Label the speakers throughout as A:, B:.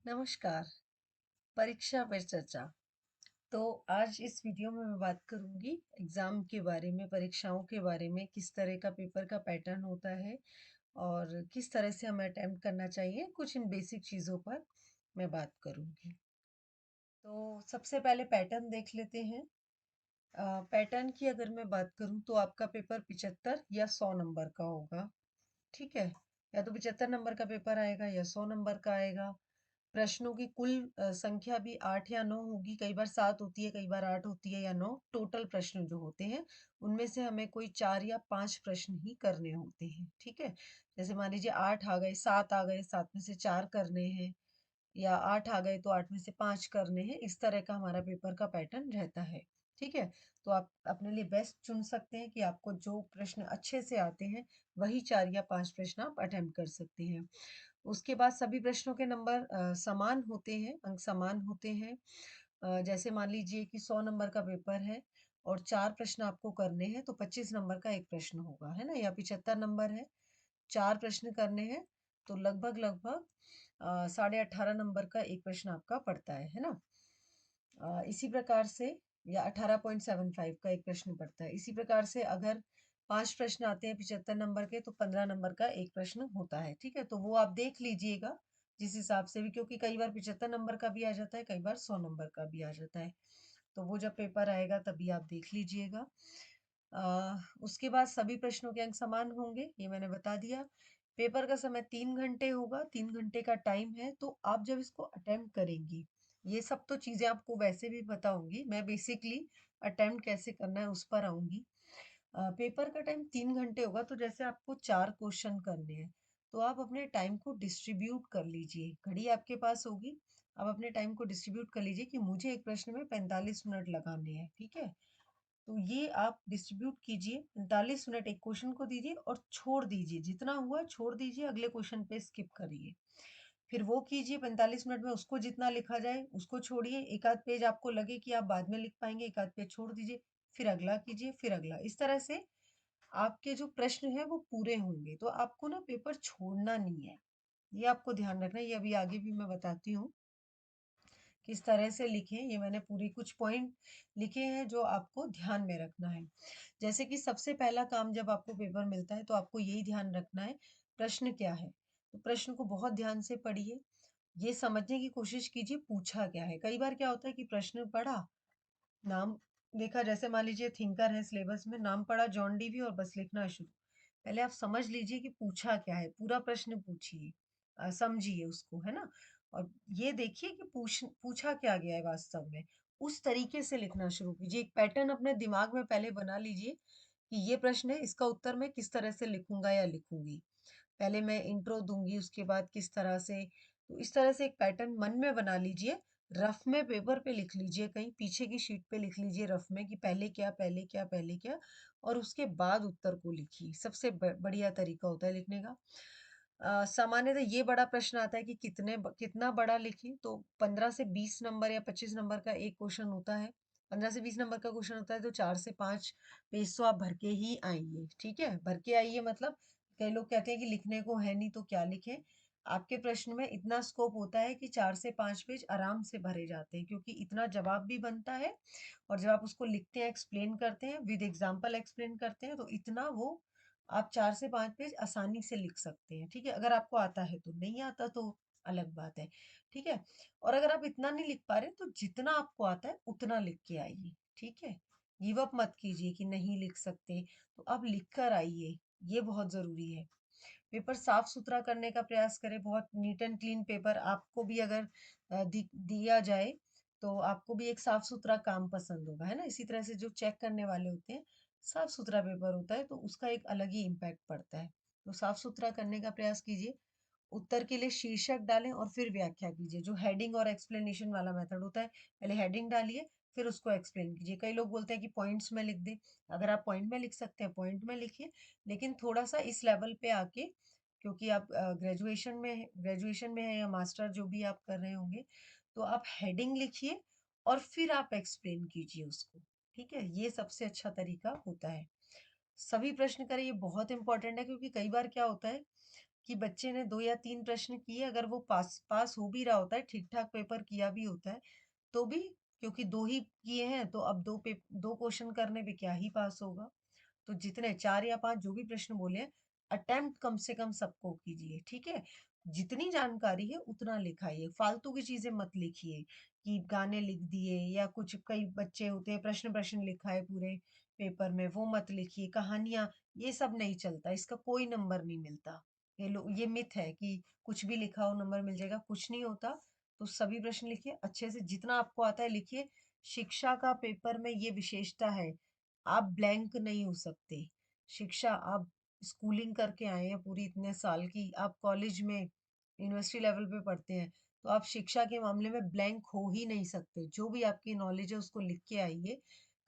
A: नमस्कार। परीक्षा पर चर्चा। तो आज इस वीडियो में मैं बात करूंगी एग्जाम के बारे में, परीक्षाओं के बारे में, किस तरह का पेपर का पैटर्न होता है और किस तरह से हमें अटेम्प्ट करना चाहिए, कुछ इन बेसिक चीज़ों पर मैं बात करूंगी। तो सबसे पहले पैटर्न देख लेते हैं। पैटर्न की अगर मैं बात करूं तो आपका पेपर 75 या 100 नंबर का होगा। ठीक है, या तो 75 नंबर का पेपर आएगा या 100 नंबर का आएगा। प्रश्नों की कुल संख्या भी 8 या 9 होगी, कई बार 7 होती है, कई बार 8 होती है या 9। टोटल प्रश्न जो होते हैं उनमें से हमें कोई 4 या 5 प्रश्न ही करने होते हैं। ठीक है, जैसे मान लीजिए 8 आ गए, 7 आ गए, 7 में से 4 करने हैं, या 8 आ गए तो 8 में से 5 करने हैं। इस तरह का हमारा पेपर का पैटर्न रहता है। ठीक है, तो आप अपने लिए बेस्ट चुन सकते हैं कि आपको जो प्रश्न अच्छे से आते हैं वही 4 या 5 प्रश्न आप अटेम्प्ट कर सकते हैं। उसके बाद सभी प्रश्नों के नंबर समान होते हैं, अंक समान होते हैं। जैसे मान लीजिए कि 100 नंबर का पेपर है और 4 प्रश्न आपको करने हैं तो 25 नंबर का एक प्रश्न होगा, है ना? या 75 नंबर है, 4 प्रश्न करने हैं तो लगभग लगभग साढ़े 18 नंबर का एक प्रश्न आपका पड़ता है ना? इसी प्रकार से, या 18.75 का एक प्रश्न पड़ता है। इसी प्रकार से अगर 5 प्रश्न आते हैं 75 नंबर के तो 15 नंबर का एक प्रश्न होता है। ठीक है, तो वो आप देख लीजिएगा जिस हिसाब से भी, क्योंकि कई बार 75 नंबर का भी आ जाता है, कई बार 100 नंबर का भी आ जाता है। तो वो जब पेपर आएगा तभी आप देख लीजिएगा। उसके बाद सभी प्रश्नों के अंक समान होंगे, ये मैंने बता दिया। पेपर का समय 3 घंटे होगा, 3 घंटे का टाइम है। तो आप जब इसको अटेम्प्ट करेंगी, ये सब तो चीज़ें आपको वैसे भी पता होंगी, मैं बेसिकली अटेम्प्ट कैसे करना है उस पर आऊँगी। पेपर का टाइम 3 घंटे होगा, तो जैसे आपको 4 क्वेश्चन करने हैं, तो आप अपने टाइम को डिस्ट्रीब्यूट कर लीजिए। घड़ी आपके पास होगी, आप अपने टाइम को डिस्ट्रीब्यूट कर लीजिए कि मुझे एक प्रश्न में 45 मिनट लगाने हैं। ठीक है? तो ये आप डिस्ट्रीब्यूट कीजिए, 45 मिनट एक क्वेश्चन को दीजिए और छोड़ दीजिए, जितना हुआ छोड़ दीजिए, अगले क्वेश्चन पे स्किप करिए। फिर वो कीजिए 45 मिनट में, उसको जितना लिखा जाए उसको छोड़िए। एक आध पेज आपको लगे कि आप बाद में लिख पाएंगे, एक आध पेज छोड़ दीजिए, फिर अगला कीजिए, फिर अगला। इस तरह से आपके जो प्रश्न है वो पूरे होंगे। तो आपको ना पेपर छोड़ना नहीं है, ये आपको ध्यान रखना है। ये अभी आगे भी मैं बताती हूँ किस तरह से लिखें। ये मैंने पूरी कुछ पॉइंट लिखे हैं जो आपको ध्यान में रखना है। जैसे कि सबसे पहला काम, जब आपको पेपर मिलता है तो आपको यही ध्यान रखना है प्रश्न क्या है। तो प्रश्न को बहुत ध्यान से पढ़िए, ये समझने की कोशिश कीजिए पूछा क्या है। कई बार क्या होता है कि प्रश्न पढ़ा, नाम देखा, जैसे मान लीजिए थिंकर है सिलेबस में, नाम पढ़ा जॉन डीवी और बस लिखना शुरू। पहले आप समझ लीजिए कि पूछा क्या है, पूरा प्रश्न पूछिए, समझिए उसको, है ना? और ये देखिए कि पूछा क्या गया है वास्तव में, उस तरीके से लिखना शुरू कीजिए। एक पैटर्न अपने दिमाग में पहले बना लीजिए कि ये प्रश्न है, इसका उत्तर मैं किस तरह से लिखूंगा या लिखूंगी। पहले मैं इंट्रो दूंगी, उसके बाद किस तरह से, तो इस तरह से एक पैटर्न मन में बना लीजिए। रफ में पेपर पे लिख लीजिए, कहीं पीछे की शीट पे लिख लीजिए रफ में कि पहले क्या, पहले क्या, पहले क्या, और उसके बाद उत्तर को लिखिए। सबसे बढ़िया तरीका होता है लिखने का। सामान्यतः ये बड़ा प्रश्न आता है कि कितना बड़ा लिखें, तो 15 से 20 नंबर या 25 नंबर का एक क्वेश्चन होता है। 15 से 20 नंबर का क्वेश्चन होता है तो 4 से 5 पेज तो आप भर के ही आइए। ठीक है, भर के आइए मतलब, कई लोग कहते हैं कि लिखने को है नहीं तो क्या लिखें। आपके प्रश्न में इतना स्कोप होता है कि 4 से 5 पेज आराम से भरे जाते हैं, क्योंकि इतना जवाब भी बनता है। और जब आप उसको लिखते हैं, एक्सप्लेन करते हैं, विद एग्जाम्पल एक्सप्लेन करते हैं, तो इतना वो आप 4 से 5 पेज आसानी से लिख सकते हैं। ठीक है, अगर आपको आता है तो, नहीं आता तो अलग बात है। ठीक है, और अगर आप इतना नहीं लिख पा रहे तो जितना आपको आता है उतना लिख के आइए। ठीक है, गिव अप मत कीजिए कि नहीं लिख सकते, तो अब लिख कर आइए, ये बहुत जरूरी है। पेपर साफ सुथरा करने का प्रयास करें, बहुत नीट एंड क्लीन पेपर। आपको भी अगर दिया जाए तो आपको भी एक साफ सुथरा काम पसंद होगा, है ना? इसी तरह से जो चेक करने वाले होते हैं, साफ सुथरा पेपर होता है तो उसका एक अलग ही इम्पैक्ट पड़ता है। तो साफ सुथरा करने का प्रयास कीजिए। उत्तर के लिए शीर्षक डालें और फिर व्याख्या कीजिए, जो हेडिंग और एक्सप्लेनेशन वाला मेथड होता है। पहले हेडिंग डालिए, फिर उसको एक्सप्लेन कीजिए। कई लोग बोलते हैं कि पॉइंट्स में लिख दें, अगर आप पॉइंट में लिख सकते हैं पॉइंट में लिखिए, लेकिन थोड़ा सा इस लेवल पे आके, क्योंकि आप ग्रेजुएशन में है या मास्टर जो भी आप कर रहे होंगे, तो आप हेडिंग लिखिए और फिर आप एक्सप्लेन कीजिए उसको। ठीक है, ये सबसे अच्छा तरीका होता है। सभी प्रश्न करें, ये बहुत इंपॉर्टेंट है, क्योंकि कई बार क्या होता है कि बच्चे ने 2 या 3 प्रश्न किए, अगर वो पास पास हो भी रहा होता है, ठीक-ठाक पेपर किया भी होता है, तो भी क्योंकि 2 ही किए हैं, तो अब 2 क्वेश्चन करने पे क्या ही पास होगा। तो जितने 4 या 5 जो भी प्रश्न बोले हैं, अटेम्प्ट कम से कम सबको कीजिए, ठीक है? जितनी जानकारी है उतना लिखाइए, फालतू की चीज़ें मत लिखिए कि गाने लिख दिए या कुछ कई बच्चे होते हैं प्रश्न-प्रश्न लिखा है पूरे पेपर में, वो मत लिखिए, कहानियाँ, ये सब नहीं चलता, इसका कोई नंबर नहीं मिलता। ये मिथ है कि कुछ भी लिखा हो नंबर मिल जाएगा, कुछ नहीं होता। तो सभी प्रश्न लिखिए, अच्छे से जितना आपको आता है लिखिए। शिक्षा का पेपर में ये विशेषता है, आप ब्लैंक नहीं हो सकते। शिक्षा आप स्कूलिंग करके आए हैं पूरी इतने साल की, आप कॉलेज में यूनिवर्सिटी लेवल पे पढ़ते हैं, तो आप शिक्षा के मामले में ब्लैंक हो ही नहीं सकते। जो भी आपकी नॉलेज है उसको लिख के आइए।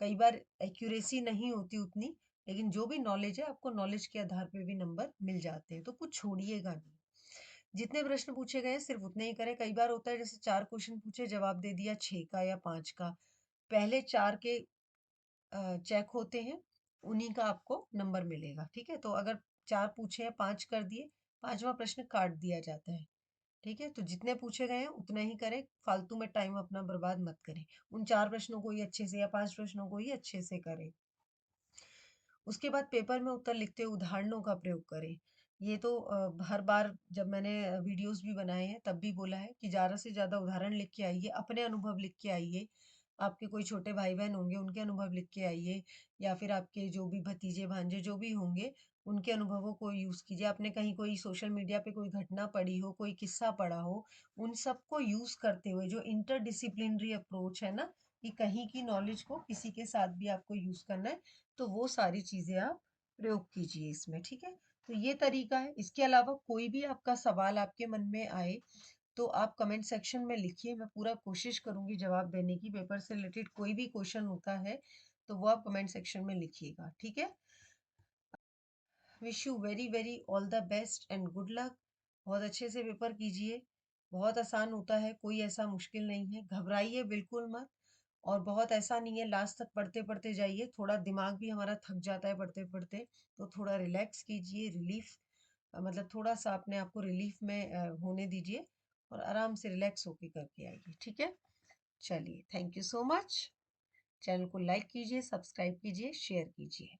A: कई बार एक्यूरेसी नहीं होती उतनी, लेकिन जो भी नॉलेज है आपको नॉलेज के आधार पे भी नंबर मिल जाते हैं, तो कुछ छोड़िएगा नहीं। जितने प्रश्न पूछे गए हैं सिर्फ उतने ही करें। कई बार होता है जैसे 4 क्वेश्चन पूछे, जवाब दे दिया 6 का या 5 का। पहले 4 के चेक होते हैं, उन्हीं का आपको नंबर मिलेगा, ठीक है? तो अगर 4 पूछे हैं, 5 कर दिए, 5वां प्रश्न काट दिया जाता है, ठीक है? तो जितने पूछे गए हैं उतने ही करें, फालतू में टाइम अपना बर्बाद मत करें। उन 4 प्रश्नों को ही अच्छे से या 5 प्रश्नों को ही अच्छे से करें। उसके बाद पेपर में उत्तर लिखते हुए उदाहरणों का प्रयोग करें। ये तो हर बार जब मैंने वीडियोस भी बनाए हैं तब भी बोला है कि ज़्यादा से ज़्यादा उदाहरण लिख के आइए, अपने अनुभव लिख के आइए। आपके कोई छोटे भाई-बहन होंगे उनके अनुभव लिख के आइए या फिर आपके जो भी भतीजे-भांजे जो भी होंगे उनके अनुभवों को यूज़ कीजिए। आपने कहीं कोई सोशल मीडिया पे कोई घटना पढ़ी हो, कोई किस्सा पढ़ा हो, उन सबको यूज़ करते हुए जो इंटरडिसिप्लिनरी अप्रोच है ना, कि कहीं की नॉलेज को किसी के साथ भी आपको यूज़ करना है, तो वो सारी चीज़ें आप प्रयोग कीजिए इसमें, ठीक है? तो ये तरीका है। इसके अलावा कोई भी आपका सवाल आपके मन में आए, तो आप कमेंट सेक्शन में लिखिए, मैं पूरा कोशिश करूँगी जवाब देने की। पेपर से रिलेटेड कोई भी क्वेश्चन होता है, तो वो आप कमेंट सेक्शन में लिखिएगा, ठीक है? Wish you very very all the best and good luck. बहुत अच्छे से पेपर कीजिए। बहुत आसान होता है, कोई ऐसा मुश्किल नहीं है। घबराइए बिल्कुल मत। और बहुत ऐसा नहीं है, लास्ट तक पढ़ते पढ़ते जाइए, थोड़ा दिमाग भी हमारा थक जाता है पढ़ते पढ़ते, तो थोड़ा रिलैक्स कीजिए, रिलीफ मतलब थोड़ा सा अपने आप को रिलीफ में होने दीजिए और आराम से रिलैक्स होके करके आइए, ठीक है? चलिए, thank you so much. Channel को लाइक कीजिए, सब्सक्राइब कीजिए, शेयर कीजिए।